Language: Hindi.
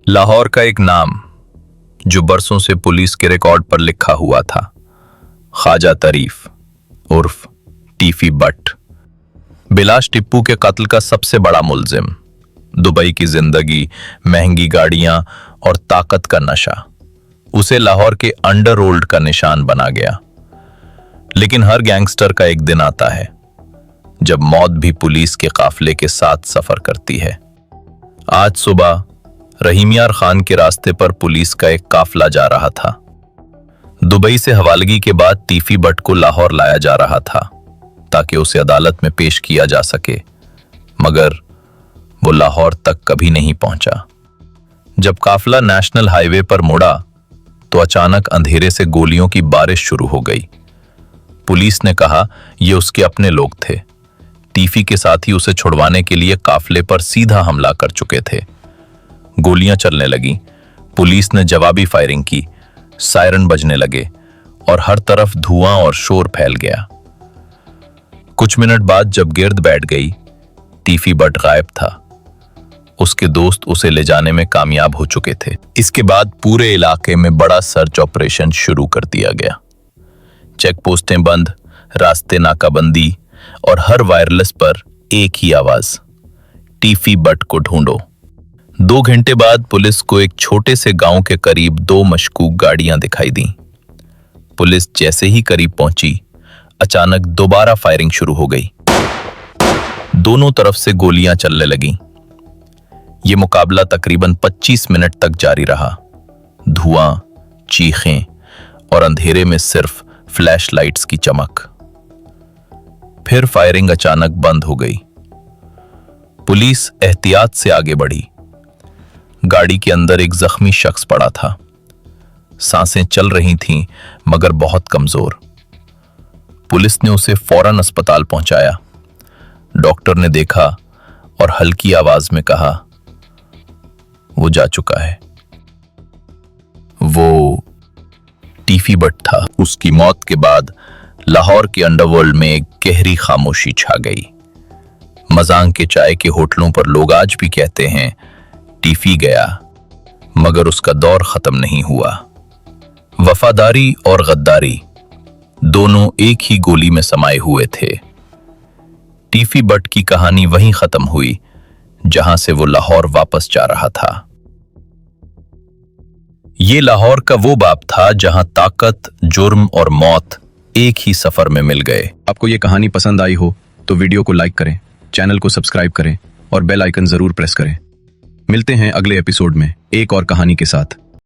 लाहौर का एक नाम जो बरसों से पुलिस के रिकॉर्ड पर लिखा हुआ था, ख्वाजा तरीफ उर्फ टीफी बट। बिलाश टिप्पू के कत्ल का सबसे बड़ा मुलजिम। दुबई की जिंदगी, महंगी गाड़ियां और ताकत का नशा उसे लाहौर के अंडरवर्ल्ड का निशान बना गया। लेकिन हर गैंगस्टर का एक दिन आता है जब मौत भी पुलिस के काफिले के साथ सफर करती है। आज सुबह रहीमियार खान के रास्ते पर पुलिस का एक काफिला जा रहा था। दुबई से हवालगी के बाद टीफी बट को लाहौर लाया जा रहा था ताकि उसे अदालत में पेश किया जा सके, मगर वो लाहौर तक कभी नहीं पहुंचा। जब काफिला नेशनल हाईवे पर मुड़ा तो अचानक अंधेरे से गोलियों की बारिश शुरू हो गई। पुलिस ने कहा ये उसके अपने लोग थे। टीफी के साथ ही उसे छुड़वाने के लिए काफिले पर सीधा हमला कर चुके थे। गोलियां चलने लगी, पुलिस ने जवाबी फायरिंग की, सायरन बजने लगे और हर तरफ धुआं और शोर फैल गया। कुछ मिनट बाद जब गिर्द बैठ गई, टीफी बट गायब था। उसके दोस्त उसे ले जाने में कामयाब हो चुके थे। इसके बाद पूरे इलाके में बड़ा सर्च ऑपरेशन शुरू कर दिया गया। चेक पोस्टें बंद, रास्ते नाकाबंदी और हर वायरलेस पर एक ही आवाज, टीफी बट को ढूंढो। 2 घंटे बाद पुलिस को एक छोटे से गांव के करीब 2 मशकूक गाड़ियां दिखाई दी। पुलिस जैसे ही करीब पहुंची, अचानक दोबारा फायरिंग शुरू हो गई। दोनों तरफ से गोलियां चलने लगीं। ये मुकाबला तकरीबन 25 मिनट तक जारी रहा। धुआं, चीखें और अंधेरे में सिर्फ फ्लैश लाइट्स की चमक। फिर फायरिंग अचानक बंद हो गई। पुलिस एहतियात से आगे बढ़ी। गाड़ी के अंदर एक जख्मी शख्स पड़ा था। सांसें चल रही थीं मगर बहुत कमजोर। पुलिस ने उसे फौरन अस्पताल पहुंचाया। डॉक्टर ने देखा और हल्की आवाज में कहा, वो जा चुका है। वो टीफी बट था। उसकी मौत के बाद लाहौर के अंडरवर्ल्ड में एक गहरी खामोशी छा गई। मजांग के चाय के होटलों पर लोग आज भी कहते हैं, टीफी गया मगर उसका दौर खत्म नहीं हुआ। वफादारी और गद्दारी दोनों एक ही गोली में समाये हुए थे। टीफी बट की कहानी वहीं खत्म हुई जहां से वो लाहौर वापस जा रहा था। ये लाहौर का वो बाप था जहां ताकत, जुर्म और मौत एक ही सफर में मिल गए। आपको ये कहानी पसंद आई हो तो वीडियो को लाइक करें, चैनल को सब्सक्राइब करें और बेल आइकन जरूर प्रेस करें। मिलते हैं अगले एपिसोड में एक और कहानी के साथ।